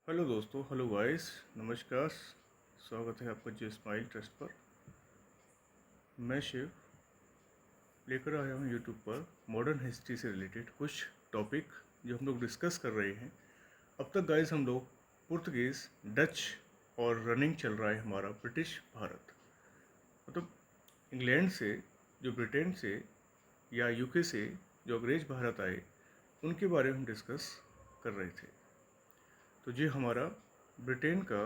Hello दोस्तों, hello guys, नमस्कार। स्वागत है आपका जी स्माइल ट्रस्ट पर। मैं शिव लेकर आया हूँ यूट्यूब पर मॉडर्न हिस्ट्री से रिलेटेड कुछ टॉपिक जो हम लोग डिस्कस कर रहे हैं। अब तक गाइस हम लोग पुर्तगीज़, डच और रनिंग चल रहा है हमारा ब्रिटिश भारत। मतलब इंग्लैंड से, जो ब्रिटेन से या यूके से जो अंग्रेज भारत आए, उनके बारे में हम डिस्कस कर रहे थे। तो ये हमारा ब्रिटेन का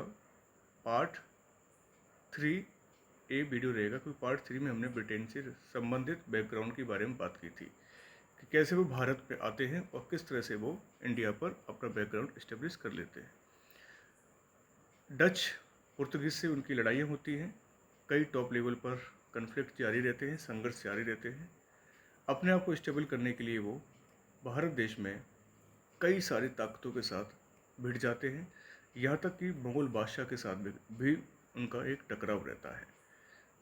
पार्ट 3 ए वीडियो रहेगा, क्योंकि पार्ट 3 में हमने ब्रिटेन से संबंधित बैकग्राउंड के बारे में बात की थी कि कैसे वो भारत पे आते हैं और किस तरह से वो इंडिया पर अपना बैकग्राउंड इस्टेब्लिश कर लेते हैं। डच पुर्तगीज़ से उनकी लड़ाइयाँ होती हैं, कई टॉप लेवल पर कन्फ्लिक्ट जारी रहते हैं, संघर्ष जारी रहते हैं। अपने आप को स्टेबल करने के लिए वो भारत देश में कई सारी ताकतों के साथ भिड़ जाते हैं, यहाँ तक कि मुग़ल बादशाह के साथ भी उनका एक टकराव रहता है।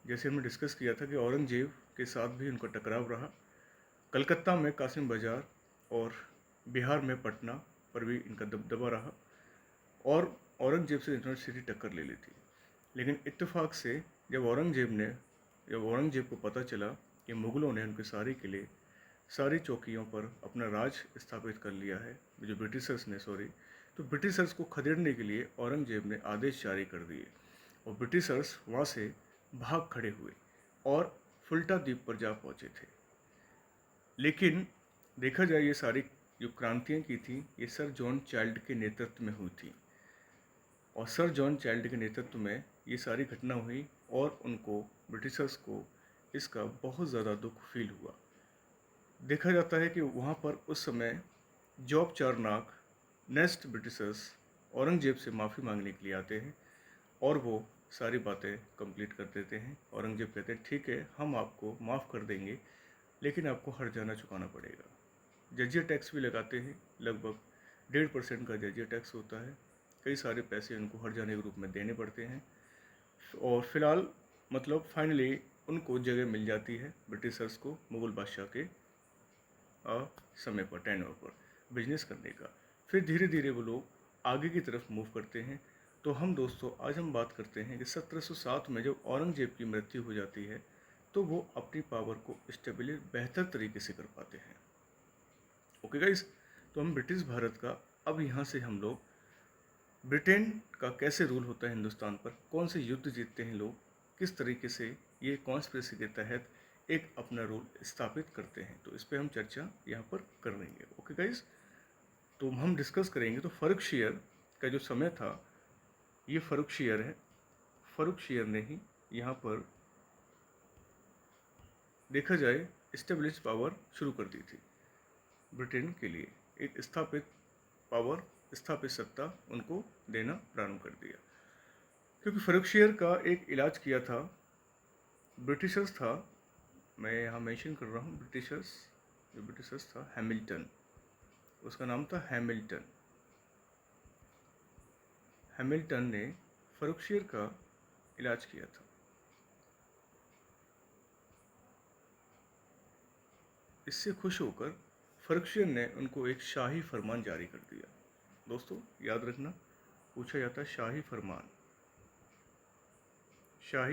जैसे हमने डिस्कस किया था कि औरंगजेब के साथ भी उनका टकराव रहा। कलकत्ता में कासिम बाजार और बिहार में पटना पर भी इनका दबदबा रहा और औरंगजेब से यूनिवर्सिटी टक्कर ले ली थी। लेकिन इत्तेफाक से जब औरंगजेब को पता चला कि मुग़लों ने उनके सारी किले, सारी चौकियों पर अपना राज स्थापित कर लिया है, जो ब्रिटिशर्स ने तो ब्रिटिशर्स को खदेड़ने के लिए औरंगजेब ने आदेश जारी कर दिए और ब्रिटिशर्स वहाँ से भाग खड़े हुए और फुल्टा द्वीप पर जा पहुँचे थे। लेकिन देखा जाए, ये सारी जो क्रांतियाँ की थी, ये सर जॉन चाइल्ड के नेतृत्व में हुई थी और सर जॉन चाइल्ड के नेतृत्व में ये सारी घटना हुई और उनको, ब्रिटिशर्स को, इसका बहुत ज़्यादा दुख फील हुआ। देखा जाता है कि वहाँ पर उस समय जॉब चारनाक नेक्स्ट ब्रिटिशर्स औरंगजेब से माफ़ी मांगने के लिए आते हैं और वो सारी बातें कंप्लीट कर देते हैं। औरंगजेब कहते हैं ठीक है, हम आपको माफ़ कर देंगे, लेकिन आपको हर्जाना चुकाना पड़ेगा। जजिया टैक्स भी लगाते हैं, लगभग 1.5% का जजिया टैक्स होता है। कई सारे पैसे उनको हर्जाने के रूप में देने पड़ते हैं और फिलहाल मतलब फाइनली उनको जगह मिल जाती है ब्रिटिशर्स को मुग़ल बादशाह के समय पर, टेन्योर पर बिजनेस करने का। फिर धीरे धीरे वो लोग आगे की तरफ मूव करते हैं। तो हम दोस्तों आज हम बात करते हैं कि 1707 में जब औरंगजेब की मृत्यु हो जाती है तो वो अपनी पावर को स्टेबलिश बेहतर तरीके से कर पाते हैं। ओके गाइस, तो हम ब्रिटिश भारत का अब यहाँ से हम लोग ब्रिटेन का कैसे रूल होता है हिंदुस्तान पर, कौन से युद्ध जीतते हैं लोग, किस तरीके से ये कॉन्स्पिरेसी के तहत एक अपना रूल स्थापित करते हैं, तो इस पर हम चर्चा यहाँ पर कर लेंगे। ओके गाइस, तो हम डिस्कस करेंगे। तो फर्रुखशियर का जो समय था, ये फर्रुखशियर है। फर्रुखशियर ने ही यहाँ पर देखा जाए स्टेब्लिश पावर शुरू कर दी थी ब्रिटेन के लिए, एक स्थापित सत्ता उनको देना प्रारंभ कर दिया। क्योंकि फर्रुखशियर का एक इलाज किया था ब्रिटिशर्स था, मैं यहाँ मेंशन कर रहा हूँ जो ब्रिटिशर्स था हैमिल्टन, उसका नाम था हैमिल्टन। हैमिल्टन ने फर्रुखशियर का इलाज किया था। इससे खुश होकर फर्रुखशियर ने उनको एक शाही फरमान जारी कर दिया। दोस्तों याद रखना, पूछा जाता है शाही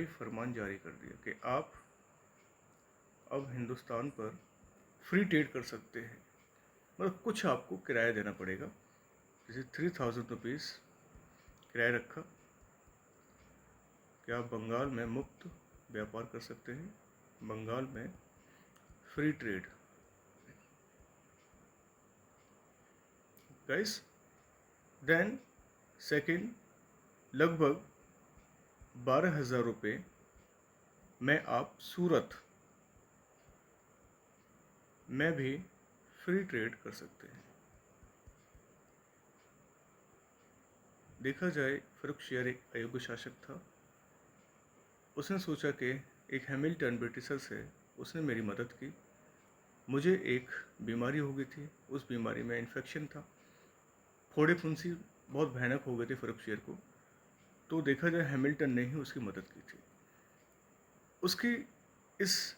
फरमान जारी कर दिया कि आप अब हिंदुस्तान पर फ्री ट्रेड कर सकते हैं, मतलब कुछ आपको किराया देना पड़ेगा। जैसे 3000 रुपीज़ किराया रखा कि आप बंगाल में मुक्त व्यापार कर सकते हैं, बंगाल में free trade. Guys, then second, लगभग 12,000 रुपये में आप सूरत में भी फ्री ट्रेड कर सकते हैं। देखा जाए, फर्रुखशियर एक अयोग्य शासक था। उसने सोचा कि एक हैमिल्टन ब्रिटिशर से, उसने मेरी मदद की। मुझे एक बीमारी हो गई थी, उस बीमारी में इन्फेक्शन था, फोड़े फुंसी बहुत भयानक हो गए थे फर्रुखशियर को। तो देखा जाए हैमिल्टन ने ही उसकी मदद की थी। उसकी इस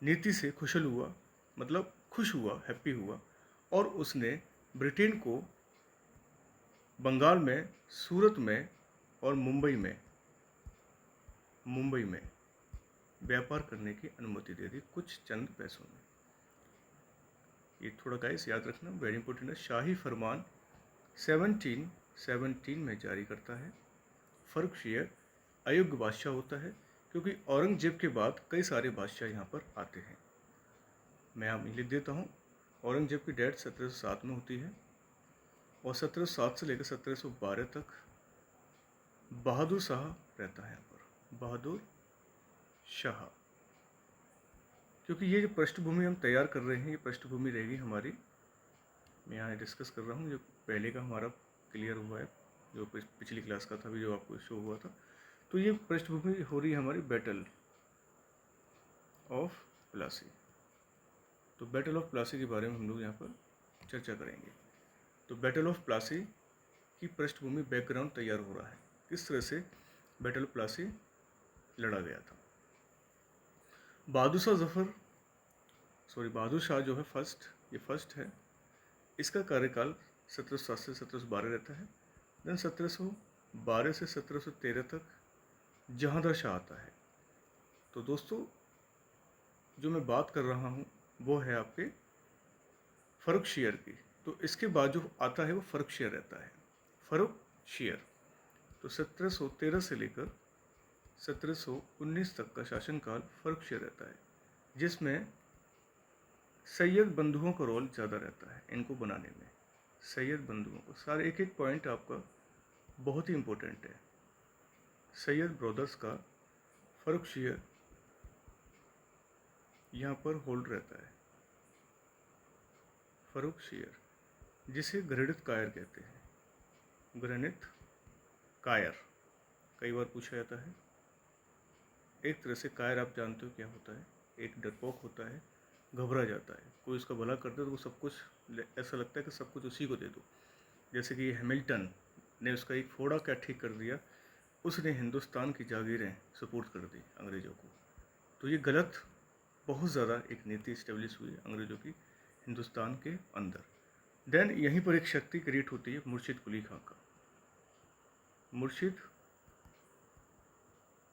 नीति से खुश हुआ, हैप्पी हुआ और उसने ब्रिटेन को बंगाल में, सूरत में और मुंबई में व्यापार करने की अनुमति दे दी कुछ चंद पैसों में। ये थोड़ा गाइस याद रखना, वेरी इंपॉर्टेंट है। शाही फरमान 1717 में जारी करता है। फर्रुखशियर अयोग्य बादशाह होता है क्योंकि औरंगजेब के बाद कई सारे बादशाह यहाँ पर आते हैं। मैं आप लिख देता हूँ। औरंगजेब की डेथ 1707 में होती है और 1707 से लेकर 1712 तक बहादुर शाह रहता है यहाँ पर, बहादुर शाह। क्योंकि ये जो पृष्ठभूमि हम तैयार कर रहे हैं, ये पृष्ठभूमि रहेगी हमारी, मैं यहाँ डिस्कस कर रहा हूँ, जो पहले का हमारा क्लियर हुआ है, जो पिछली क्लास का था भी, जो आपको शो हुआ था। तो ये पृष्ठभूमि हो रही है हमारी बैटल ऑफ प्लासी। तो बैटल ऑफ प्लासी के बारे में हम लोग यहाँ पर चर्चा करेंगे। तो बैटल ऑफ प्लासी की पृष्ठभूमि, बैकग्राउंड तैयार हो रहा है, किस तरह से बैटल ऑफ प्लासी लड़ा गया था। बहादुर शाह जो है ये फर्स्ट है। इसका कार्यकाल 1707 से 1712 रहता है। देन 1712 से 1713 तक जहांगीर शाह आता है। तो दोस्तों, जो मैं बात कर रहा हूँ वो है आपके फर्रुखशियर की। तो इसके बाद जो आता है वो फर्रुखशियर रहता है, फर्रुखशियर। तो 1713 से लेकर 1719 तक का शासनकाल फर्रुखशियर रहता है, जिसमें सैयद बंधुओं का रोल ज़्यादा रहता है इनको बनाने में। सैयद बंधुओं को, सारे एक एक पॉइंट आपका बहुत ही इम्पोर्टेंट है। सैयद ब्रदर्स का फर्रुखशियर यहाँ पर होल्ड रहता है, फर्रुखशियर, जिसे ग्रेनित कायर कहते हैं। ग्रेनित कायर कई बार पूछा जाता है। एक तरह से कायर आप जानते हो क्या होता है, एक डरपोक होता है, घबरा जाता है। कोई उसका भला कर दे तो वो सब कुछ, ऐसा लगता है कि सब कुछ उसी को दे दो। जैसे कि हैमिल्टन ने उसका एक फोड़ा क्या ठीक कर दिया, उसने हिंदुस्तान की जागीरें सुपुर्द कर दी अंग्रेज़ों को। तो ये गलत, बहुत ज़्यादा एक नीति इस्टेब्लिश हुई अंग्रेज़ों की हिंदुस्तान के अंदर। देन यहीं पर एक शक्ति क्रिएट होती है मुर्शिद कुली खां का। मुर्शिद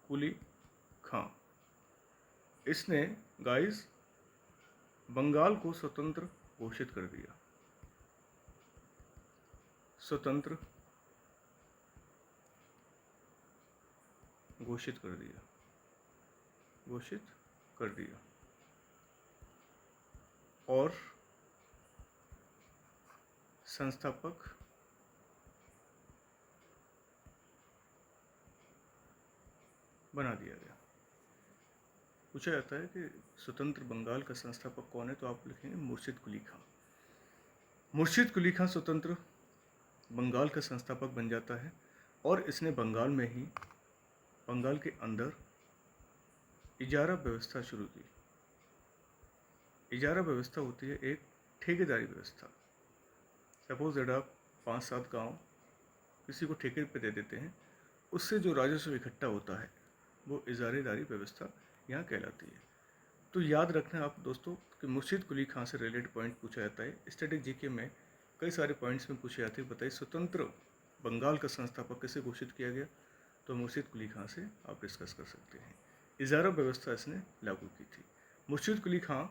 कुली खां, इसने गाइस बंगाल को स्वतंत्र घोषित कर दिया, स्वतंत्र घोषित कर दिया। और संस्थापक बना दिया गया। पूछा जाता है कि स्वतंत्र बंगाल का संस्थापक कौन है, तो आप लिखेंगे मुर्शिद कुली खां। मुर्शिद कुली खां स्वतंत्र बंगाल का संस्थापक बन जाता है और इसने बंगाल में ही, बंगाल के अंदर इजारा व्यवस्था शुरू की। इजारा व्यवस्था होती है एक ठेकेदारी व्यवस्था। सपोज दैट आप 5-7 गांव किसी को ठेके पे दे देते हैं, उससे जो राजस्व इकट्ठा होता है वो इजारेदारी व्यवस्था यहाँ कहलाती है। तो याद रखना आप दोस्तों कि मुर्शिद कुली खां से रिलेटेड पॉइंट पूछा जाता है। स्टैटिक जीके में कई सारे पॉइंट्स में पूछे जाते हैं। बताइए स्वतंत्र बंगाल का संस्थापक कैसे घोषित किया गया, तो मुर्शिद कुली खां से आप डिस्कस कर सकते हैं। इजारा व्यवस्था इसने लागू की थी। मुर्शिद कुली खां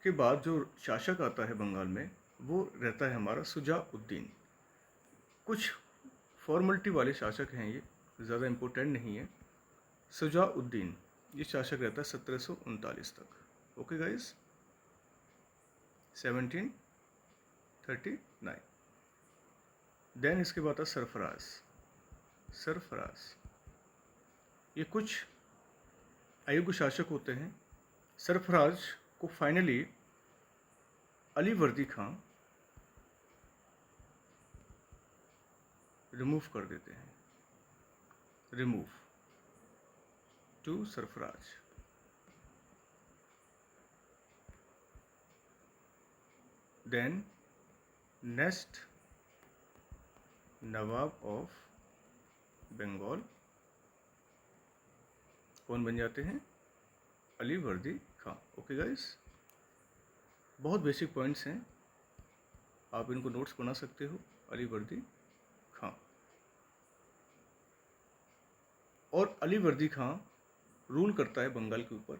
के बाद जो शासक आता है बंगाल में, वो रहता है हमारा शुजा-उद-दीन। कुछ फॉर्मेलिटी वाले शासक हैं, ये ज़्यादा इम्पोर्टेंट नहीं है। शुजा-उद-दीन ये शासक रहता है 1739 तक। Okay guys, 1739। देन इसके बाद आता सरफराज। ये कुछ अयोग्य शासक होते हैं। सरफराज को फाइनली अली वर्दी खां रिमूव कर देते हैं। Remove to Sarfaraz. Then next Nawab of Bengal कौन बन जाते हैं? अली वर्दी खां। ओके गाइस, बहुत बेसिक पॉइंट्स हैं, आप इनको नोट्स बना सकते हो। अलीवर्दी खां। और अलीवर्दी खां रूल करता है बंगाल के ऊपर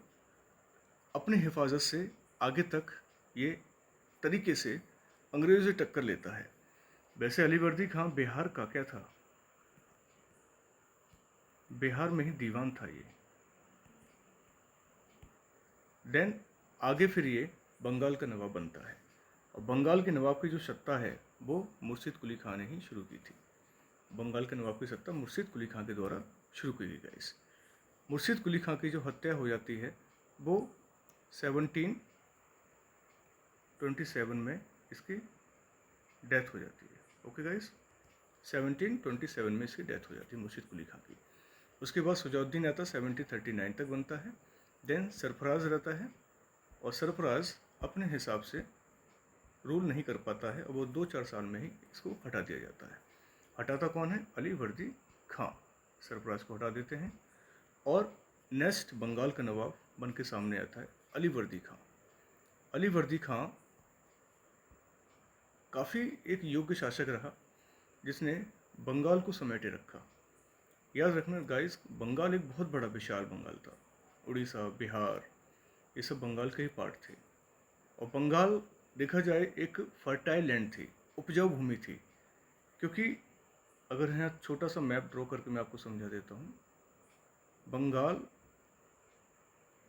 अपनी हिफाजत से आगे तक, ये तरीके से अंग्रेज़ों से टक्कर लेता है। वैसे अलीवर्दी खां बिहार का क्या था, बिहार में ही दीवान था ये। देन आगे फिर ये बंगाल का नवाब बनता है, और बंगाल के नवाब की जो सत्ता है वो मुर्शिद कुली खां ने ही शुरू की थी। बंगाल के नवाब की सत्ता मुर्शिद कुली खां के द्वारा शुरू की गई गाइस। मुर्शिद कुली खां की जो हत्या हो जाती है वो 1727 में इसकी डेथ हो जाती है। ओके गाइस, 1727 में इसकी डेथ हो जाती है मुर्शिद कुली खां की। उसके बाद सुजाउद्दीन आता, 1739 तक बनता है। देन सरफराज रहता है, और सरफराज अपने हिसाब से रूल नहीं कर पाता है, और वो 2-4 साल में ही इसको हटा दिया जाता है। हटाता कौन है, अलीवर्दी खां सरफराज को हटा देते हैं, और नेक्स्ट बंगाल का नवाब बन के सामने आता है अलीवर्दी खां। अलीवर्दी खां काफ़ी एक योग्य शासक रहा जिसने बंगाल को समेटे रखा। याद रखना गाइस, बंगाल एक बहुत बड़ा विशाल बंगाल था। उड़ीसा, बिहार, ये सब बंगाल के ही पार्ट थे। और बंगाल देखा जाए एक फर्टाइल लैंड थी, उपजाऊ भूमि थी। क्योंकि अगर यहाँ छोटा सा मैप ड्रॉ करके मैं आपको समझा देता हूँ, बंगाल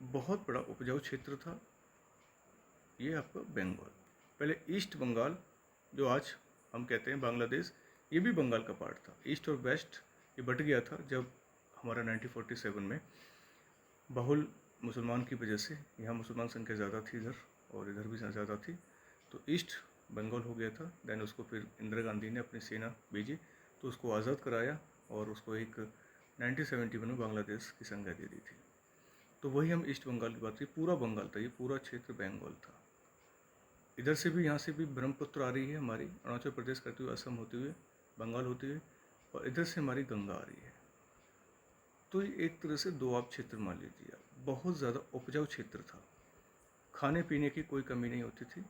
बहुत बड़ा उपजाऊ क्षेत्र था। ये आपका बंगाल, पहले ईस्ट बंगाल जो आज हम कहते हैं बांग्लादेश, ये भी बंगाल का पार्ट था। ईस्ट और वेस्ट ये बट गया था जब हमारा 1947 में बहुल मुसलमान की वजह से, यहाँ मुसलमान संख्या ज़्यादा थी इधर, और इधर भी ज़्यादा थी, तो ईस्ट बंगाल हो गया था। देन उसको फिर इंदिरा गांधी ने अपनी सेना भेजी तो उसको आज़ाद कराया, और उसको एक 1971 में बांग्लादेश की संज्ञा दे दी थी। तो वही हम ईस्ट बंगाल की बात की, पूरा बंगाल था, ये पूरा क्षेत्र बंगाल था। इधर से भी, यहाँ से भी ब्रह्मपुत्र आ रही है हमारी, अरुणाचल प्रदेश करते हुए असम होते हुए बंगाल होते हुए, और इधर से हमारी गंगा आ रही है। तो ये एक तरह से दोआब क्षेत्र मान लीजिए, बहुत ज़्यादा उपजाऊ क्षेत्र था, खाने पीने की कोई कमी नहीं होती थी।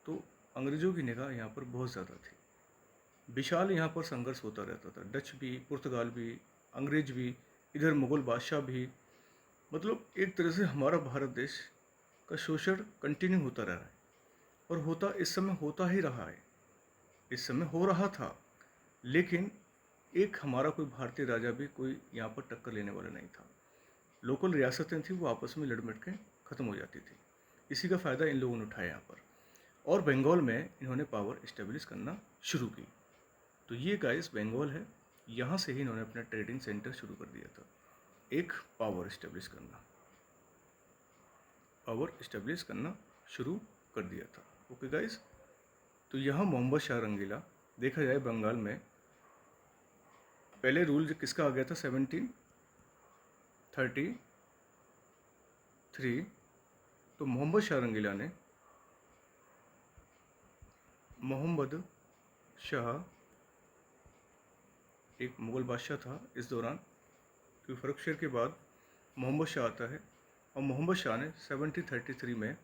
तो अंग्रेज़ों की निगाह यहाँ पर बहुत ज़्यादा थी। विशाल यहाँ पर संघर्ष होता रहता था, डच भी, पुर्तगाल भी, अंग्रेज भी, इधर मुग़ल बादशाह भी। मतलब एक तरह से हमारा भारत देश का शोषण कंटिन्यू होता रहा है, और होता इस समय होता ही रहा है, इस समय हो रहा था। लेकिन एक हमारा कोई भारतीय राजा भी कोई यहाँ पर टक्कर लेने वाला नहीं था। लोकल रियासतें थी वो आपस में लड़ मट के ख़त्म हो जाती थी। इसी का फ़ायदा इन लोगों ने उठाया यहाँ पर, और बंगाल में इन्होंने पावर इस्टेब्लिश करना शुरू की। तो ये गाइस बंगाल है, यहाँ से ही इन्होंने अपना ट्रेडिंग सेंटर शुरू कर दिया था। एक पावर इस्टेब्लिश करना शुरू कर दिया था। ओके गाइस, तो यहाँ मोहम्मद शाह रंगीला, देखा जाए बंगाल में पहले रूल किसका आ गया था, 1733। तो मोहम्मद शाह रंगीला ने, मोहम्मद शाह एक मुग़ल बादशाह था इस दौरान, क्योंकि फ़र्रुखशेर के बाद मोहम्मद शाह आता है, और मोहम्मद शाह ने 1733 में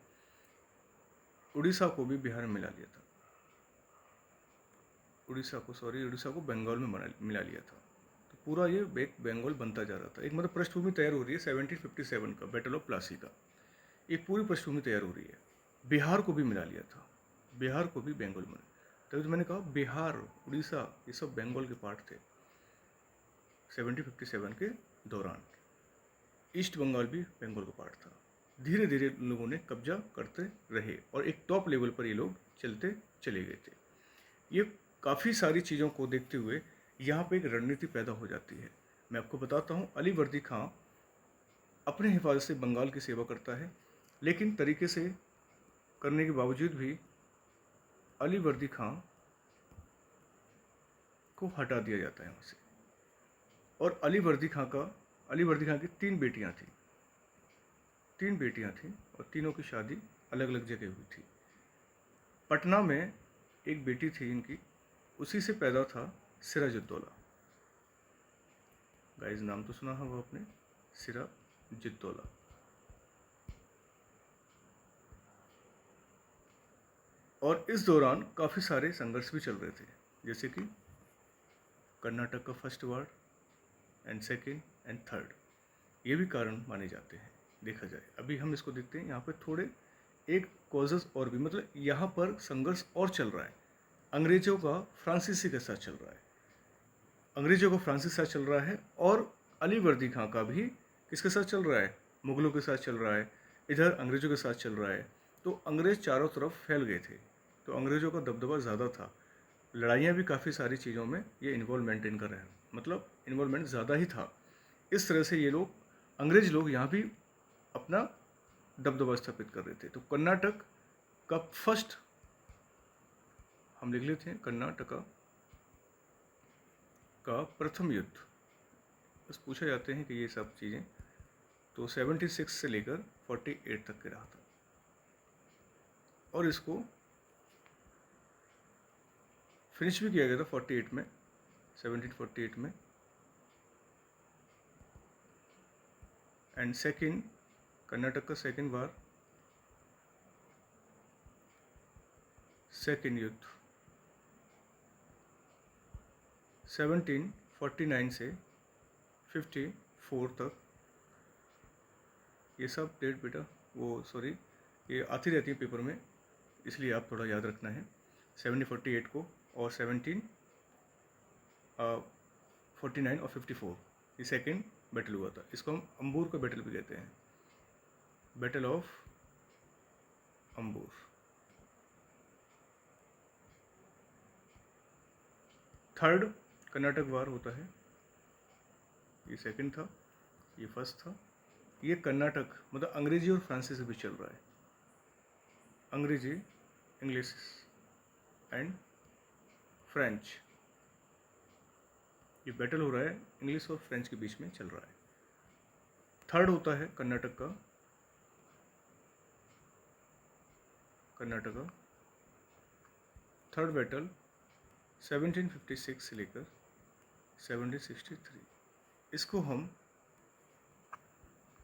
उड़ीसा को भी बिहार में मिला लिया था। उड़ीसा को बंगाल में मिला लिया था। तो पूरा ये एक बंगाल बनता जा रहा था। एक मतलब पृष्ठभूमि तैयार हो रही है 1757 का बैटल ऑफ प्लासी का, एक पूरी पृष्ठभूमि तैयार हो रही है। बिहार को भी मिला लिया था, बिहार को भी बंगाल में। तभी तो मैंने कहा बिहार, उड़ीसा, ये सब बंगाल के पार्ट थे 1757 के दौरान। ईस्ट बंगाल भी बंगाल का पार्ट था। धीरे धीरे लोगों ने कब्जा करते रहे, और एक टॉप लेवल पर ये लोग चलते चले गए थे। ये काफ़ी सारी चीज़ों को देखते हुए यहाँ पे एक रणनीति पैदा हो जाती है। मैं आपको बताता हूँ, अलीवर्दी खां अपने हिफाजत से बंगाल की सेवा करता है, लेकिन तरीके से करने के बावजूद भी अलीवर्दी खां को हटा दिया जाता है वहाँ से। और अलीवर्दी खां की 3 बेटियाँ थीं, और तीनों की शादी अलग अलग जगह हुई थी। पटना में एक बेटी थी इनकी, उसी से पैदा था सिराजुद्दौला। गाइस नाम तो सुना होगा आपने, सिराजुद्दौला। और इस दौरान काफ़ी सारे संघर्ष भी चल रहे थे, जैसे कि कर्नाटक का first war and second and third, ये भी कारण माने जाते हैं देखा जाए। अभी हम इसको देखते हैं यहाँ पे थोड़े एक कॉजेस और भी, मतलब यहाँ पर संघर्ष और चल रहा है। अंग्रेजों का फ्रांसीसी के साथ चल रहा है, अंग्रेजों का फ्रांसीसी साथ चल रहा है, और अली वर्दी खां का भी किसके साथ चल रहा है, मुगलों के साथ चल रहा है, इधर अंग्रेजों के साथ चल रहा है। तो अंग्रेज चारों तरफ फैल गए थे, तो अंग्रेजों का दबदबा ज़्यादा था, लड़ाइयाँ भी काफ़ी सारी चीज़ों में ये इन्वॉल्वमेंट इनका रहा, मतलब इन्वॉल्वमेंट ज़्यादा ही था। इस तरह से ये लोग अंग्रेज लोग यहाँ भी अपना दबदबा स्थापित कर रहे थे। तो कर्नाटक का फर्स्ट हम लिख लेते हैं, कर्नाटका का प्रथम युद्ध, बस पूछा जाते हैं कि ये सब चीज़ें, तो 76 से लेकर 48 तक के रहा था, और इसको फिनिश भी किया गया था 48 में, 1748 में। एंड सेकेंड कर्नाटक का सेकेंड वार, सेकेंड युद्ध 1749 से 54 तक, ये सब डेट बेटा वो सॉरी ये आती रहती है पेपर में, इसलिए आप थोड़ा याद रखना है। 1748 को और 1749 और 54 ये सेकेंड बैटल हुआ था। इसको हम अंबूर का बैटल भी कहते हैं, battle of Ambur. Third Carnatic war होता है, ये सेकंड था, ये फर्स्ट था। ये कर्नाटक मतलब अंग्रेजी और फ्रांसीसी भी चल रहा है, अंग्रेजी, इंग्लिश एंड फ्रेंच, ये बैटल हो रहा है इंग्लिश और फ्रेंच के बीच में चल रहा है। थर्ड होता है कर्नाटका थर्ड बैटल 1756 से लेकर 1763, इसको हम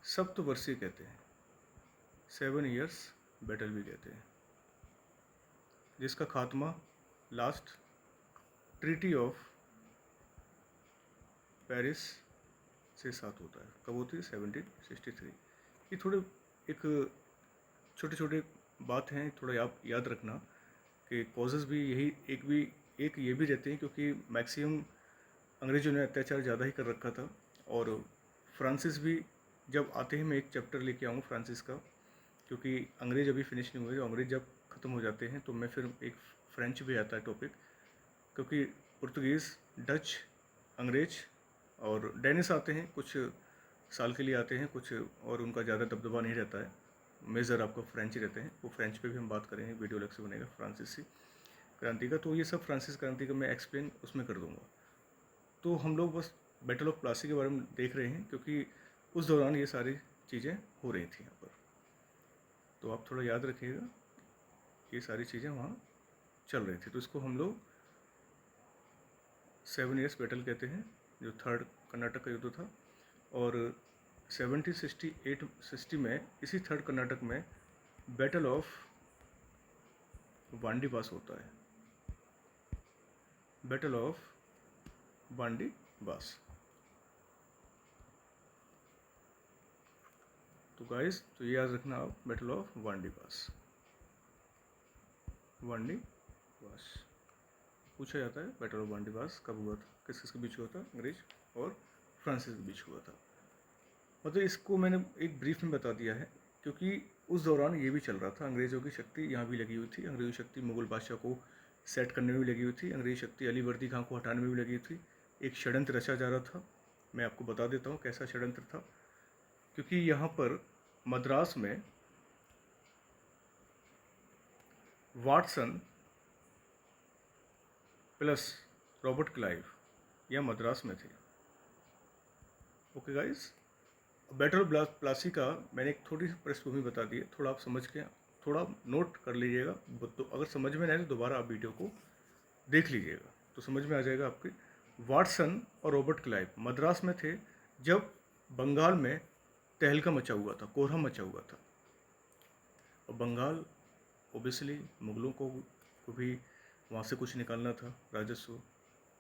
सप्तवर्षीय कहते हैं, 7 years बैटल भी कहते हैं, जिसका खात्मा लास्ट ट्रीटी ऑफ पेरिस से साथ होता है। कब होती है? 1763। ये थोड़े एक छोटे छोटे बात हैं, थोड़ा आप याद रखना कि कॉजेज़ भी यही एक ये भी रहते हैं, क्योंकि मैक्सिमम अंग्रेजों ने अत्याचार ज़्यादा ही कर रखा था। और फ्रांसिस भी जब आते हैं, मैं एक चैप्टर लेके आऊँ फ्रांसिस का, क्योंकि अंग्रेज अभी फिनिश नहीं हुए, अंग्रेज जब ख़त्म हो जाते हैं तो मैं फिर एक फ्रेंच भी आता है टॉपिक, क्योंकि पुर्तगीज़, डच, अंग्रेज और डेनिस आते हैं, कुछ साल के लिए आते हैं कुछ, और उनका ज़्यादा दबदबा नहीं रहता है, मेजर आपको फ्रेंच ही रहते हैं। वो फ्रेंच पे भी हम बात करेंगे, वीडियो अलग से बनेगा फ्रांसीसी क्रांति का, तो ये सब फ्रांसिस क्रांति का मैं एक्सप्लेन उसमें कर दूंगा। तो हम लोग बस बैटल ऑफ प्लासी के बारे में देख रहे हैं, क्योंकि उस दौरान ये सारी चीज़ें हो रही थी यहाँ पर, तो आप थोड़ा याद रखिएगा, ये सारी चीज़ें वहाँ चल रही थी। तो इसको हम लोग 7 years बैटल कहते हैं, जो थर्ड कर्नाटक का युद्ध था। और 1760 में इसी थर्ड कर्नाटक में बैटल ऑफ वांडीबास होता है, बैटल ऑफ वांडीबास। तो गाइस, तो ये याद रखना आप, बैटल ऑफ वांडीबास पूछा जाता है। बैटल ऑफ वांडीबास कब हुआ था, किस किस के बीच हुआ था? अंग्रेज और फ्रांसिस के बीच हुआ था। मतलब इसको मैंने एक ब्रीफ में बता दिया है, क्योंकि उस दौरान ये भी चल रहा था, अंग्रेज़ों की शक्ति यहाँ भी लगी हुई थी, अंग्रेज़ों की शक्ति मुगल बादशाह को सेट करने में भी लगी हुई थी, अंग्रेज़ी शक्ति अली वर्दी खां को हटाने में भी लगी हुई थी। एक षड्यंत्र रचा जा रहा था, मैं आपको बता देता हूँ कैसा षड्यंत्र था। क्योंकि यहाँ पर मद्रास में वाटसन प्लस रॉबर्ट क्लाइव यह मद्रास में थे। Okay guys, battle of Plassey का मैंने एक थोड़ी सी पृष्ठभूमि बता दी है, थोड़ा आप समझ के थोड़ा नोट कर लीजिएगा, तो अगर समझ में नहीं तो दोबारा आप वीडियो को देख लीजिएगा तो समझ में आ जाएगा आपके। वाटसन और रॉबर्ट क्लाइव मद्रास में थे जब बंगाल में तहलका मचा हुआ था, कोहराम मचा हुआ था। और बंगाल ओबियसली मुगलों को भी वहाँ से कुछ निकालना था राजस्व,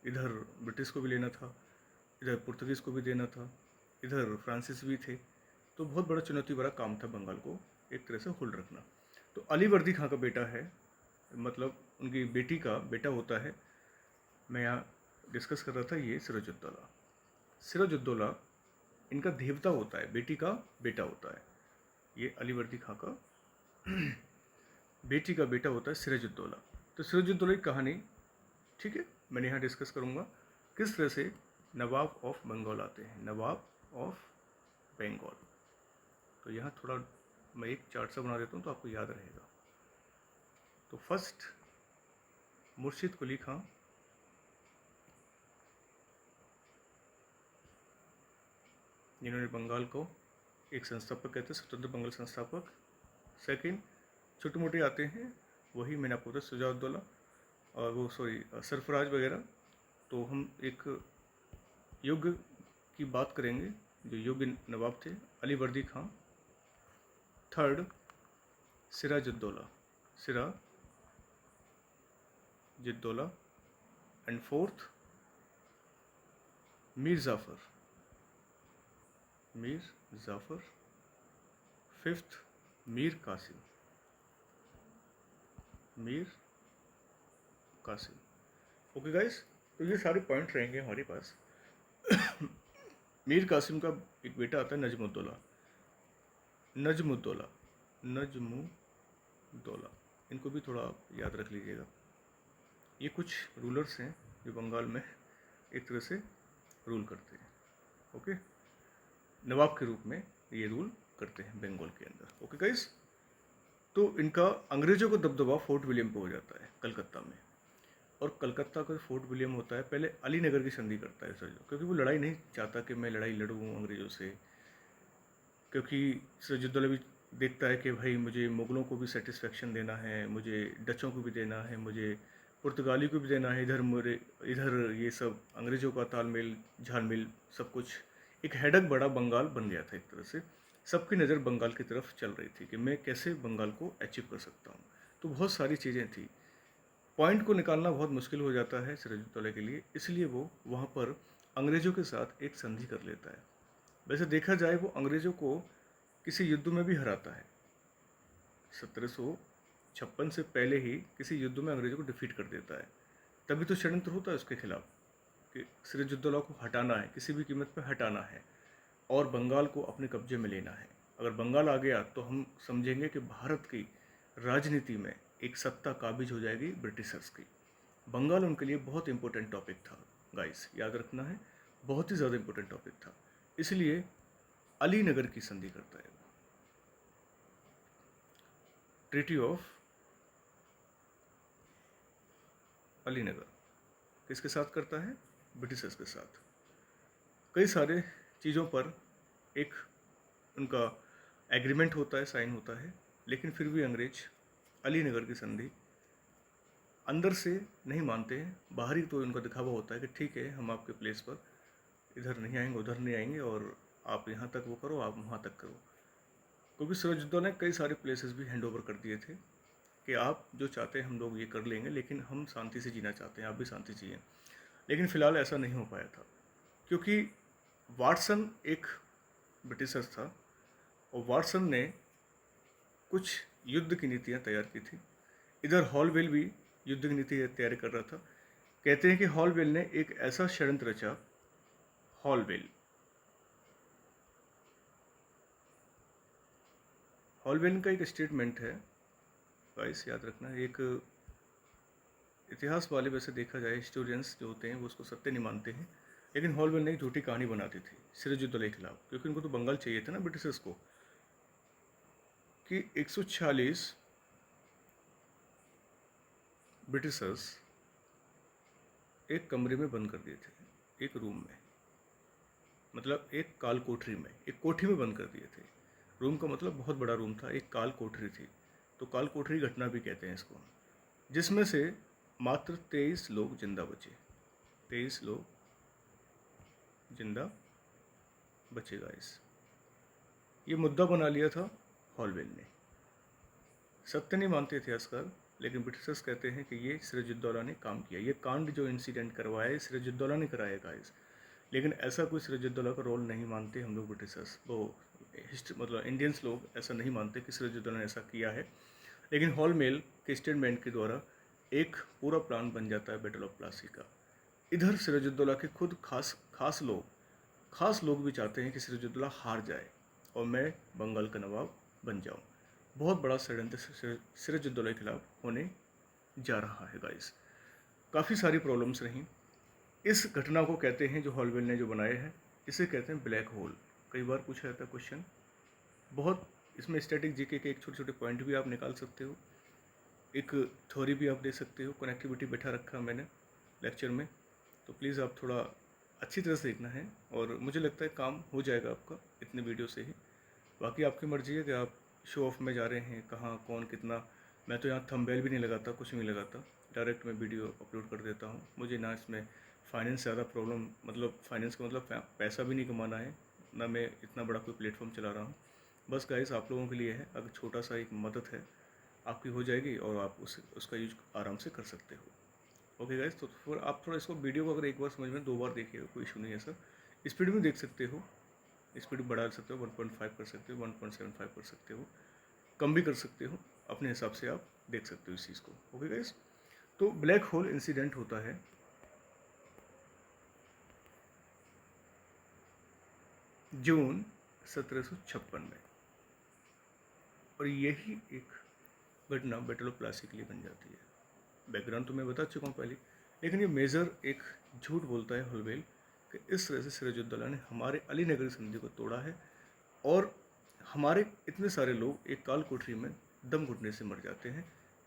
इधर ब्रिटिश को भी लेना था, इधर पुर्तगीज़ को भी देना था, इधर फ्रांसीस भी थे। तो बहुत बड़ा चुनौती भरा काम था बंगाल को एक तरह से होल्ड रखना। तो अली वर्दी खां का बेटा है, मतलब उनकी बेटी का बेटा होता है, मैं यहाँ डिस्कस कर रहा था, ये सिराजुद्दौला। सिराजुद्दौला इनका देवता होता है, बेटी का बेटा होता है। ये अली वर्दी खां का बेटी का बेटा होता है सिराजुद्दौला। तो सिराजुद्दौला की कहानी, ठीक है, मैंने यहाँ डिस्कस करूँगा किस तरह से नवाब ऑफ बंगाल आते हैं, नवाब ऑफ बंगाल। तो यहाँ थोड़ा मैं एक चार्ट सा बना देता हूँ तो आपको याद रहेगा। तो फर्स्ट मुर्शिद कुली खां, जिन्होंने बंगाल को एक संस्थापक कहते हैं, स्वतंत्र बंगाल संस्थापक। सेकंड छोटे मोटे आते हैं, वही मैंने आपको बताया, शुजाउद्दौला और वो सरफराज वगैरह। तो हम एक योग्य की बात करेंगे, जो योग्य नवाब थे, अली वर्दी Khan. Third Sirajuddaulah, Sirajuddaulah. And fourth Mir Jafar. Fifth Mir Qasim. Okay guys, तो ये सारे पॉइंट रहेंगे हमारे पास। मीर कासिम का एक बेटा आता है नजमुद्दौला। इनको भी थोड़ा आप याद रख लीजिएगा। ये कुछ रूलर्स हैं जो बंगाल में एक तरह से रूल करते हैं, ओके, नवाब के रूप में ये रूल करते हैं बंगाल के अंदर। ओके गाइस, तो इनका अंग्रेज़ों को दबदबा फोर्ट विलियम पे हो जाता है कलकत्ता में। और कलकत्ता का फोर्ट विलियम होता है, पहले अली नगर की संधि करता है सिराजुद्दौला, क्योंकि वो लड़ाई नहीं चाहता कि मैं लड़ाई लड़ूँ अंग्रेज़ों से, क्योंकि सिराजुद्दौला भी देखता है कि भाई मुझे मुग़लों को भी सेटिस्फेक्शन देना है, मुझे डचों को भी देना है, मुझे पुर्तगाली को भी देना है, इधर ये सब अंग्रेज़ों का तालमेल झालमेल सब कुछ, एक हेडक बड़ा बंगाल बन गया था एक तरह से। सबकी नज़र बंगाल की तरफ चल रही थी कि मैं कैसे बंगाल को अचीव कर सकता हूँ। तो बहुत सारी चीज़ें थी, पॉइंट को निकालना बहुत मुश्किल हो जाता है सिराजुद्दौला के लिए, इसलिए वो वहाँ पर अंग्रेज़ों के साथ एक संधि कर लेता है। वैसे देखा जाए वो अंग्रेज़ों को किसी युद्ध में भी हराता है, 1756 से पहले ही किसी युद्ध में अंग्रेज़ों को डिफीट कर देता है। तभी तो षड्यंत्र होता है उसके खिलाफ कि सिराजुद्दौला को हटाना है, किसी भी कीमत पर हटाना है और बंगाल को अपने कब्जे में लेना है। अगर बंगाल आ गया तो हम समझेंगे कि भारत की राजनीति में एक सत्ता काबिज हो जाएगी ब्रिटिशर्स की। बंगाल उनके लिए बहुत इंपॉर्टेंट टॉपिक था गाइस, याद रखना है, बहुत ही ज़्यादा इंपॉर्टेंट टॉपिक था। इसलिए अली नगर की संधि करता है, ट्रीटी ऑफ अलीनगर किसके साथ करता है, ब्रिटिशर्स के साथ। कई सारे चीज़ों पर एक उनका एग्रीमेंट होता है, साइन होता है, लेकिन फिर भी अंग्रेज अलीनगर की संधि अंदर से नहीं मानते हैं। बाहरी तो उनका दिखावा होता है कि ठीक है हम आपके प्लेस पर इधर नहीं आएंगे, उधर नहीं आएंगे, और आप यहाँ तक वो करो, आप वहाँ तक करो। क्योंकि सिराजुद्दौला ने कई सारे प्लेसेस भी हैंड ओवर कर दिए थे कि आप जो चाहते हैं हम लोग ये कर लेंगे, लेकिन हम शांति से जीना चाहते हैं, आप भी शांति चाहिए। लेकिन फ़िलहाल ऐसा नहीं हो पाया था, क्योंकि वाटसन एक ब्रिटिशर था और वाटसन ने कुछ युद्ध की नीतियाँ तैयार की थी। इधर हॉलवेल भी युद्ध की नीति तैयार कर रहा था। कहते हैं कि हॉलवेल ने एक ऐसा षड्यंत्र रचा, हॉलवेल का एक स्टेटमेंट है गाइस, याद रखना। एक इतिहास वाले, वैसे देखा जाए हिस्टोरियंस जो होते हैं वो उसको सत्य नहीं मानते हैं, लेकिन हॉलवेल ने एक झूठी कहानी बनाती थी सिराजुद्दौला के खिलाफ, क्योंकि उनको तो बंगाल चाहिए था ना ब्रिटिशर्स को, कि 146 ब्रिटिशर्स एक कमरे में बंद कर दिए थे, एक रूम में, मतलब एक काल कोठरी में, एक कोठी में बंद कर दिए थे। रूम का मतलब बहुत बड़ा रूम था, एक काल कोठरी थी, तो काल कोठरी घटना भी कहते हैं इसको, जिसमें से मात्र 23 लोग जिंदा बचे। 23 लोग जिंदा बचे गाइस। ये मुद्दा बना लिया था हॉलवेल ने। सत्य नहीं मानते इतिहासकार, लेकिन ब्रिटिशर्स कहते हैं कि ये सिराजुद्दौला ने काम किया, ये कांड जो इंसिडेंट करवाया है सिराजुद्दौला ने कराया गाइस। लेकिन ऐसा कोई सिराजुद्दौला का रोल नहीं मानते हम लोग ब्रिटिशर्स, वो हिस्ट्री मतलब इंडियंस लोग ऐसा नहीं मानते कि सिराजुद्दौला ने ऐसा किया है। लेकिन हॉल मेल के स्टेटमेंट के द्वारा एक पूरा प्लान बन जाता है बैटल ऑफ प्लासी का। इधर सिराजुद्दौला के खुद खास लोग भी चाहते हैं कि सिराजुद्दौला हार जाए और मैं बंगाल का नवाब बन जाऊं। बहुत बड़ा षड्यंत्र सिराजुद्दौला के खिलाफ होने जा रहा है गाइस। काफ़ी सारी प्रॉब्लम्स रहीं। इस घटना को कहते हैं, जो हॉलवेल ने जो बनाया है, इसे कहते हैं ब्लैक होल। कई बार पूछा जाता है क्वेश्चन, बहुत इसमें स्टैटिक जीके के एक छोटे छोटे पॉइंट भी आप निकाल सकते हो, एक थ्योरी भी आप दे सकते हो। कनेक्टिविटी बैठा रखा मैंने लेक्चर में, तो प्लीज़ आप थोड़ा अच्छी तरह से देखना है और मुझे लगता है काम हो जाएगा आपका इतने वीडियो से ही। बाकी आपकी मर्जी है कि आप शो ऑफ में जा रहे हैं, कहाँ कौन कितना। मैं तो यहाँ थंबनेल भी नहीं लगाता, कुछ नहीं लगाता, डायरेक्ट मैं वीडियो अपलोड कर देता हूँ। मुझे ना इसमें फाइनेंस ज़्यादा प्रॉब्लम, मतलब फाइनेंस का मतलब पैसा भी नहीं कमाना है, ना मैं इतना बड़ा कोई प्लेटफॉर्म चला रहा हूँ। बस गाइस आप लोगों के लिए है, अगर छोटा सा एक मदद है आपकी हो जाएगी और आप उसका यूज आराम से कर सकते हो। ओके गाइस, तो फिर आप थोड़ा इसको वीडियो को अगर एक बार समझ में 2 बार देखिएगा, कोई इशू नहीं है सर। स्पीड में देख सकते हो, स्पीड बढ़ा सकते हो, 1.5 कर सकते हो, 1.75 कर सकते हो, कम भी कर सकते हो, अपने हिसाब से आप देख सकते हो इस चीज़ को। ओके गाइस, तो ब्लैक होल इंसिडेंट होता है जून 1756 में, और यही एक घटना बैटल ऑफ प्लासी के लिए बन जाती है। बैकग्राउंड तो मैं बता चुका हूँ पहले, लेकिन ये मेजर एक झूठ बोलता है हॉलवेल कि इस तरह से सिराजुद्दौला ने हमारे अली नगरी संधि को तोड़ा है और हमारे इतने सारे लोग एक काल कोठरी में दम घुटने से मर जाते हैं।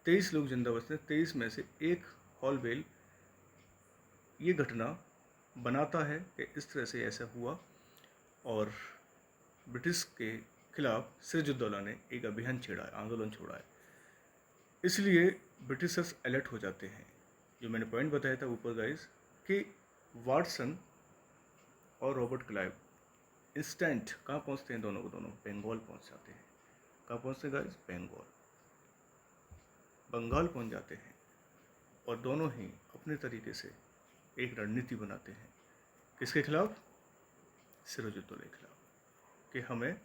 23 लोग जिंदा बचते हैं, 23 में से एक हॉलवेल ये घटना बनाता है कि इस तरह से ऐसा हुआ और ब्रिटिश के खिलाफ सिराजुद्दौला ने एक अभियान छेड़ा है, आंदोलन छोड़ा है। इसलिए ब्रिटिशर्स अलर्ट हो जाते हैं। जो मैंने पॉइंट बताया था ऊपर गाइस कि वाटसन और रॉबर्ट क्लाइव इंस्टेंट कहाँ पहुँचते हैं, दोनों बंगाल पहुँच जाते हैं। कहाँ पहुँचते हैं गाइस? बंगाल पहुँच जाते हैं और दोनों ही अपने तरीके से एक रणनीति बनाते हैं। किसके खिलाफ? सिराजुद्दौला के खिलाफ, कि हमें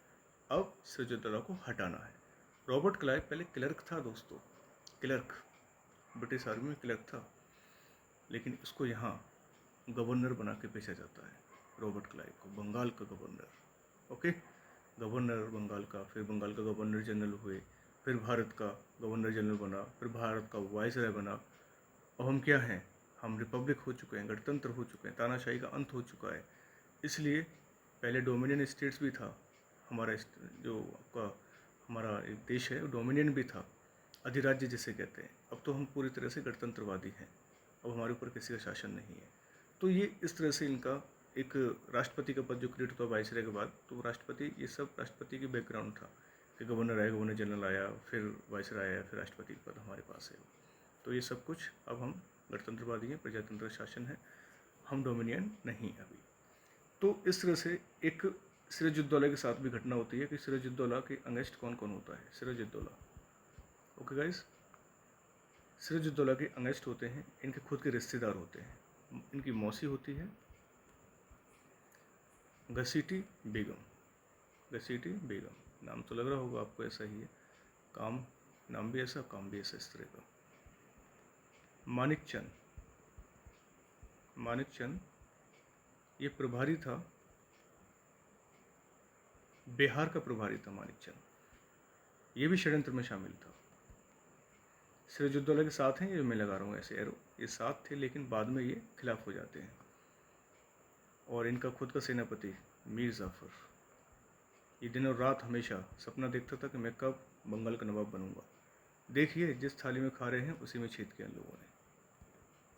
अब सिराजुद्दौला को हटाना है। रॉबर्ट क्लाइव पहले क्लर्क था दोस्तों, क्लर्क, ब्रिटिश आर्मी में क्लर्क था, लेकिन इसको यहाँ गवर्नर बना के भेजा जाता है रॉबर्ट क्लाइव को, बंगाल का गवर्नर। ओके, गवर्नर बंगाल का, फिर बंगाल का गवर्नर जनरल हुए, फिर भारत का गवर्नर जनरल बना, फिर भारत का वाइसराय बना। अब हम क्या हैं? हम रिपब्लिक हो चुके हैं, गणतंत्र हो चुके हैं, तानाशाही का अंत हो चुका है। इसलिए पहले डोमिनियन स्टेट्स भी था हमारा, जो आपका हमारा एक देश है डोमिनियन भी था, अधिराज्य जिसे कहते हैं। अब तो हम पूरी तरह से गणतंत्रवादी हैं, अब हमारे ऊपर किसी का शासन नहीं है। तो ये इस तरह से इनका एक राष्ट्रपति का पद जो क्रिएट हुआ वाइसराय के बाद, तो राष्ट्रपति, ये सब राष्ट्रपति की बैकग्राउंड था कि गवर्नर आया, गवर्नर जनरल आया, फिर वाइसराय आया, फिर राष्ट्रपति का पद हमारे पास है। तो ये सब कुछ, अब हम गणतंत्रवादी हैं, प्रजातंत्र शासन है, हम डोमिनियन नहीं अभी। तो इस तरह से एक सिराजुद्दौला के साथ भी घटना होती है कि सिराजुद्दौला के अगेंस्ट कौन कौन होता है? सिराजुद्दौला, ओके गाइस, सिराजुद्दौला के अगेंस्ट होते हैं इनके खुद के रिश्तेदार होते हैं। इनकी मौसी होती है घसीटी बेगम, घसीटी बेगम, नाम तो लग रहा होगा आपको ऐसा ही है, काम, नाम भी ऐसा, काम भी ऐसा, इस तरह का। मानिक चंद ये प्रभारी था, बिहार का प्रभारी था मानिक चंद, ये भी षड्यंत्र में शामिल था। सिराजुद्दौला के साथ हैं, ये मैं लगा रहा हूँ ऐसे एरो, ये साथ थे, लेकिन बाद में ये खिलाफ हो जाते हैं। और इनका खुद का सेनापति मीर जाफ़र, ये दिन और रात हमेशा सपना देखता था कि मैं कब बंगाल का नवाब बनूंगा। देखिए जिस थाली में खा रहे हैं उसी में छेद किया लोगों ने।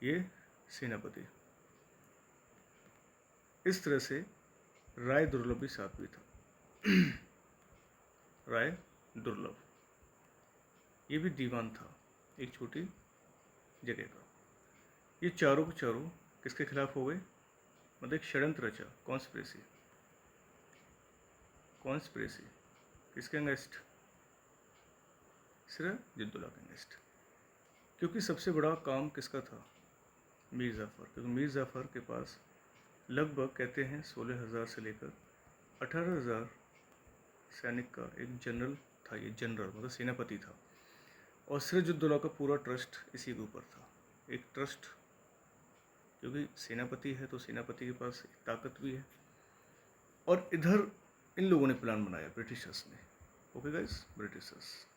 ये सेनापति, इस तरह से राय दुर्लभ भी साथ भी था। राय दुर्लभ ये भी दीवान था एक छोटी जगह का। ये चारों के चारों किसके खिलाफ हो गए? मतलब एक षड्यंत्र रचा, कॉन्स्पिरेसी, किसके अगेंस्ट? सिराजुद्दौला के अगेंस्ट। क्योंकि सबसे बड़ा काम किसका था? मीर जाफ़र। क्योंकि मीर जाफ़र के पास लगभग कहते हैं 16,000 से लेकर 18,000 सैनिक का एक जनरल था। ये जनरल मतलब सेनापति था, और सिराजुद्दौला का पूरा ट्रस्ट इसी के ऊपर था। एक ट्रस्ट, क्योंकि सेनापति है तो सेनापति के पास एक ताकत भी है। और इधर इन लोगों ने प्लान बनाया, ब्रिटिशर्स ने। Okay guys, Britishers.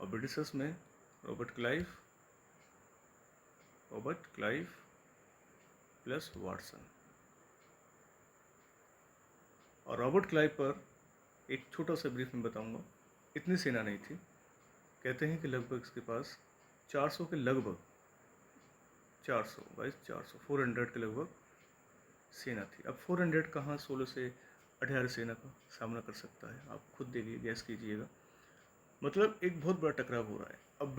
और ब्रिटिशर्स में रॉबर्ट क्लाइव प्लस वाटसन। और रॉबर्ट क्लाइव पर एक छोटा सा ब्रीफ में बताऊंगा। इतनी सेना नहीं थी, कहते हैं कि लगभग इसके पास 400 के लगभग 400 400 के लगभग सेना थी। अब 400 कहाँ 16 से 18 सेना का सामना कर सकता है? आप खुद देखिए, गैस कीजिएगा। मतलब एक बहुत बड़ा टकराव हो रहा है। अब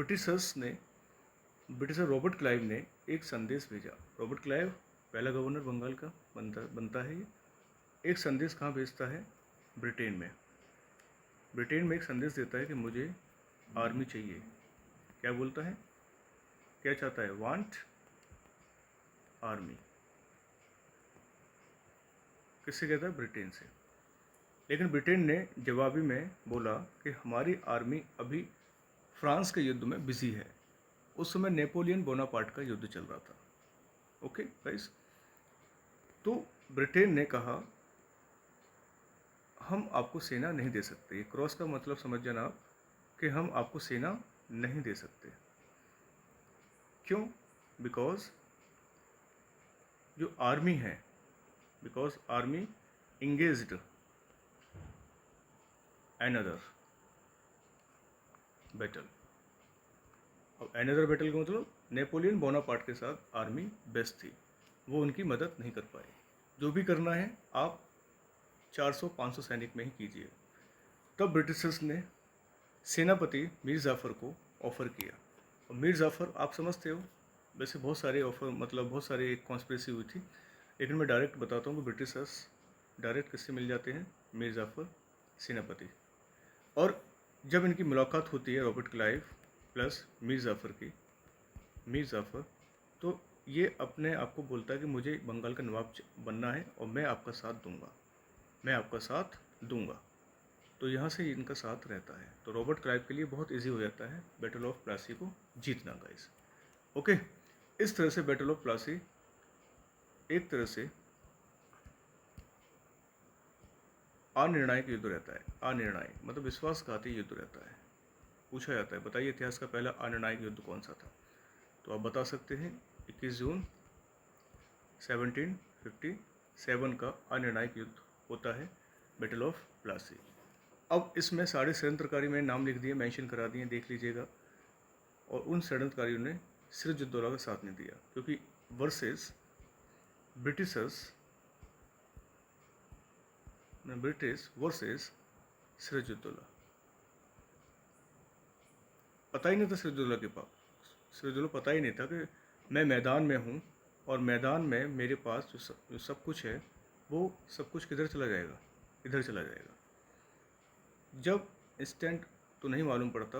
ब्रिटिशर रॉबर्ट क्लाइव ने एक संदेश भेजा। रॉबर्ट क्लाइव पहला गवर्नर बंगाल का बनता है। ये एक संदेश कहाँ भेजता है? ब्रिटेन में एक संदेश देता है कि मुझे आर्मी चाहिए। क्या बोलता है? क्या चाहता है? Want army. किससे कहता है? ब्रिटेन से। लेकिन ब्रिटेन ने जवाबी में बोला कि हमारी आर्मी अभी फ्रांस के युद्ध में बिजी है। उस समय नेपोलियन बोनापार्ट का युद्ध चल रहा था। ओके गाइस, तो ब्रिटेन ने कहा हम आपको सेना नहीं दे सकते। ये क्रॉस का मतलब समझ जाना आप, कि हम आपको सेना नहीं दे सकते। क्यों? बिकॉज जो आर्मी है, because army engaged another battle. अब एनदर बैटल का मतलब नेपोलियन बोनापार्ट के साथ आर्मी बेस्ट थी, वो उनकी मदद नहीं कर पाए। जो भी करना है आप 400-500 सैनिक में ही कीजिए। तब ब्रिटिशर्स ने सेनापति मीर जाफ़र को ऑफ़र किया। और मीर जाफ़र आप समझते हो, वैसे बहुत सारे ऑफ़र मतलब बहुत सारे एक कॉन्स्पिरेसी हुई थी, लेकिन मैं डायरेक्ट बताता हूँ कि ब्रिटिशर्स डायरेक्ट किससे मिल जाते हैं? मीर जाफ़र सेनापति। और जब इनकी मुलाकात होती है Robert Clive plus Mir Jafar, तो ये अपने आप को बोलता है कि मुझे बंगाल का नवाब बनना है और मैं आपका साथ दूंगा। तो यहाँ से इनका साथ रहता है। तो रॉबर्ट क्लाइव के लिए बहुत इजी हो जाता है बैटल ऑफ प्लासी को जीतना गाइस। ओके, इस तरह से बैटल ऑफ प्लासी एक तरह से अनिर्णायक युद्ध रहता है। अनिर्णायक मतलब विश्वासघाती युद्ध रहता है। पूछा जाता है बताइए इतिहास का पहला अनिर्णायक युद्ध कौन सा था? तो आप बता सकते हैं 21 जून 1757 का अनिर्णायक युद्ध होता है, बैटल ऑफ प्लासी। अब इसमें सारे षड्यंत्रकारी में नाम लिख दिए, मेंशन करा दिए, देख लीजिएगा। और उन षड्यंत्रकारियों ने सिराजुद्दौला का साथ नहीं दिया, क्योंकि वर्सेस ब्रिटिश वर्सेस सिराजुद्दौला। पता ही नहीं था सिराजुद्दौला पता ही नहीं था कि मैं मैदान में हूँ, और मैदान में मेरे पास जो सब कुछ है वो सब कुछ किधर चला जाएगा? इधर चला जाएगा। जब इंस्टेंट तो नहीं मालूम पड़ता,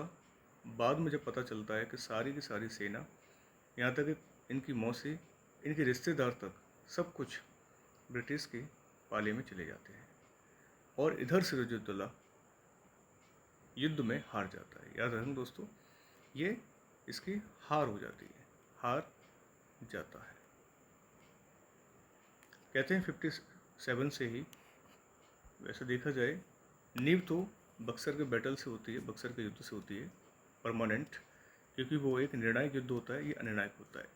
बाद में जब पता चलता है कि सारी की सारी सेना, यहाँ तक कि इनकी मौसी, इनके रिश्तेदार तक, सब कुछ ब्रिटिश की पाले में चले जाते हैं। और इधर सिराजुद्दौला युद्ध में हार जाता है। याद रखें दोस्तों, ये इसकी हार हो जाती है, हार जाता है। कहते हैं 57 से ही, वैसे देखा जाए नींव तो बक्सर के बैटल से होती है, बक्सर के युद्ध से होती है परमानेंट, क्योंकि वो एक निर्णायक युद्ध होता है, ये अनिर्णायक होता है।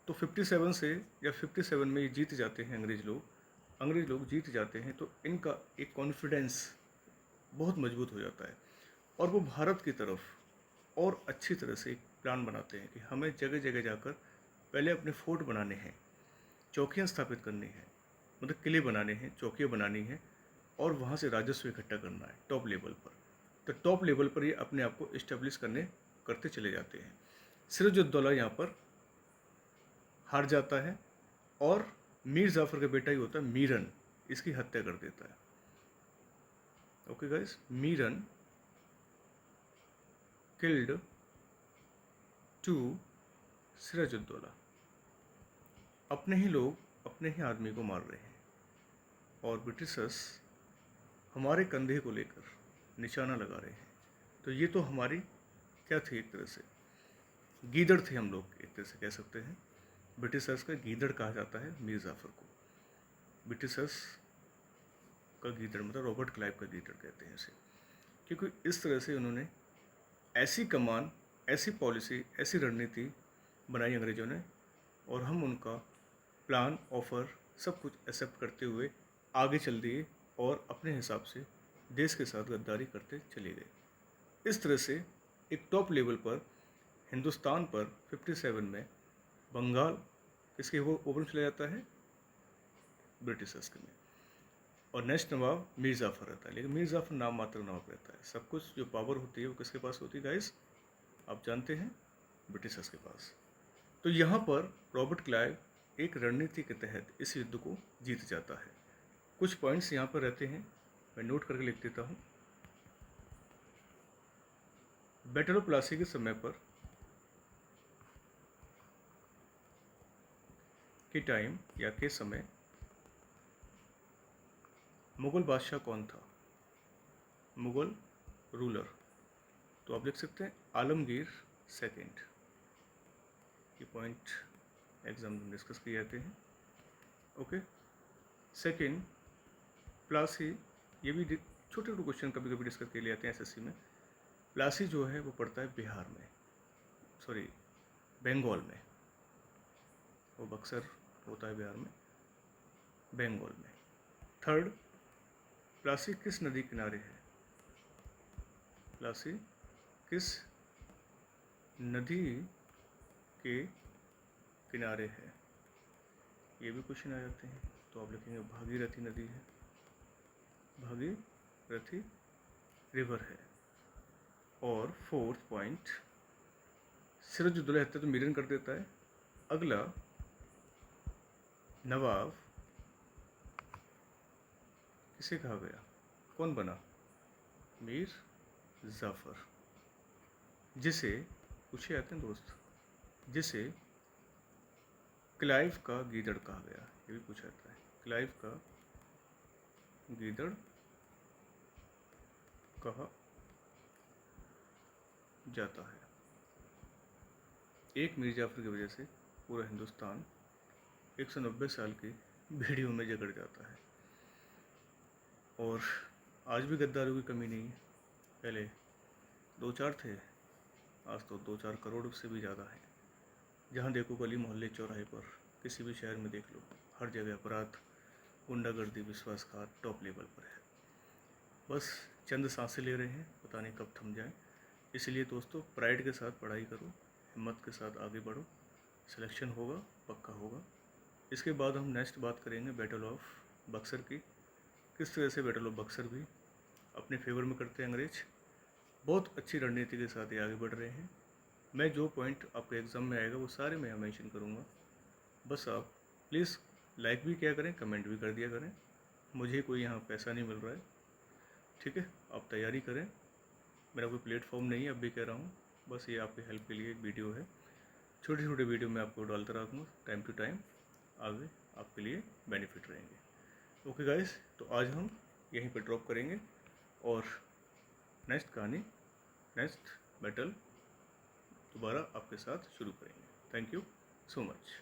तो 57 से या 57 में ये जीत जाते हैं अंग्रेज़ लोग जीत जाते हैं, तो इनका एक कॉन्फिडेंस बहुत मजबूत हो जाता है, और वो भारत की तरफ और अच्छी तरह से एक प्लान बनाते हैं कि हमें जगह जगह जाकर पहले अपने फोर्ट बनाने हैं, चौकियाँ स्थापित करनी है, मतलब किले बनाने हैं, चौकियाँ बनानी हैं, और वहाँ से राजस्व इकट्ठा करना है टॉप लेवल पर। तो टॉप लेवल पर ये अपने आप को इस्टेब्लिश करते चले जाते हैं। सिराजुद्दौला यहाँ पर हार जाता है, और मीर जाफ़र का बेटा ही होता है मीरन, इसकी हत्या कर देता है। Okay guys, Miran killed 2 Sirajuddaula. अपने ही लोग अपने ही आदमी को मार रहे हैं और ब्रिटिशर्स हमारे कंधे को लेकर निशाना लगा रहे हैं। तो ये तो हमारी क्या थी, एक तरह से गीदड़ थे हम लोग, एक तरह से कह सकते हैं। ब्रिटिशर्स का गीदड़ कहा जाता है मीर जाफ़र को। ब्रिटिशर्स का गीदड़ मतलब रॉबर्ट क्लाइव का गीदड़ कहते हैं इसे, क्योंकि इस तरह से उन्होंने ऐसी कमान, ऐसी पॉलिसी, ऐसी रणनीति बनाई अंग्रेज़ों ने, और हम उनका प्लान, ऑफ़र सब कुछ एक्सेप्ट करते हुए आगे चल दिए और अपने हिसाब से देश के साथ गद्दारी करते चले गए। इस तरह से एक टॉप लेवल पर हिंदुस्तान पर 57 में बंगाल किसके ऊपर चला जाता है, ब्रिटिशर्स के में। और नेक्स्ट नवाब मीर जाफ़र रहता है, लेकिन मीर जाफ़र नाम मात्र नवाब रहता है। सब कुछ जो पावर होती है वो किसके पास होती है गाइस, आप जानते हैं, ब्रिटिशर्स के पास। तो यहाँ पर रॉबर्ट क्लाइव एक रणनीति के तहत इस युद्ध को जीत जाता है। कुछ पॉइंट्स यहाँ पर रहते हैं, मैं नोट करके लिख देता हूँ। बैटल ऑफ प्लासी के समय पर के टाइम या के समय मुग़ल बादशाह कौन था, मुग़ल रूलर, तो आप लिख सकते हैं आलमगीर सेकंड। ये पॉइंट एग्जाम में डिस्कस किए जाते हैं। ओके, सेकंड प्लासी, ये भी छोटे छोटे क्वेश्चन कभी कभी डिस्कस किए जाते हैं एसएससी में। प्लासी जो है वो पड़ता है बिहार में, सॉरी बंगाल में, वो बक्सर होता है बिहार में, बंगाल में। थर्ड, प्लासी किस नदी किनारे है, प्लासी किस नदी के किनारे है, ये भी क्वेश्चन आ जाते हैं। तो आप लिखेंगे भागीरथी नदी है, भागीरथी रिवर है। और फोर्थ पॉइंट, सिराजुद्दौला हत्या तो मीरन कर देता है। अगला, नवाब किसे कहा गया, कौन बना, मीर जाफ़र, जिसे पूछे जाते हैं दोस्त, जिसे क्लाइव का गीदड़ कहा गया, ये भी पूछा जाता है। क्लाइव का गीदड़ कहा जाता है। एक मीर जाफ़र की वजह से पूरा हिंदुस्तान 190 साल की भेड़ियों में जकड़ जाता है। और आज भी गद्दारों की कमी नहीं है। पहले 2-4 थे, आज तो 2-4 करोड़ से भी ज़्यादा है। जहाँ देखो गली मोहल्ले चौराहे पर, किसी भी शहर में देख लो, हर जगह अपराध, गुंडागर्दी, विश्वासघात टॉप लेवल पर है। बस चंद सांसें ले रहे हैं, पता नहीं कब थम जाए। इसलिए दोस्तों प्राइड के साथ पढ़ाई करो, हिम्मत के साथ आगे बढ़ो, सिलेक्शन होगा, पक्का होगा। इसके बाद हम नेक्स्ट बात करेंगे बैटल ऑफ बक्सर की, किस तरह से बैटल ऑफ बक्सर भी अपने फेवर में करते हैं अंग्रेज। बहुत अच्छी रणनीति के साथ ये आगे बढ़ रहे हैं। मैं जो पॉइंट आपके एग्ज़ाम में आएगा वो सारे मैं मेंशन करूँगा। बस आप प्लीज़ लाइक भी किया करें, कमेंट भी कर दिया करें। मुझे कोई यहाँ पैसा नहीं मिल रहा है, ठीक है। आप तैयारी करें, मेरा कोई प्लेटफॉर्म नहीं है, अब भी कह रहा हूँ, बस ये आपकी हेल्प के लिए एक वीडियो है। छोटे छोटे वीडियो मैं आपको डालता रहूँगा टाइम टू टाइम, आगे आपके लिए बेनिफिट रहेंगे। ओके गाइस, तो आज हम यहीं पर ड्रॉप करेंगे और नेक्स्ट कहानी, नेक्स्ट बैटल दोबारा आपके साथ शुरू करेंगे। Thank you so much.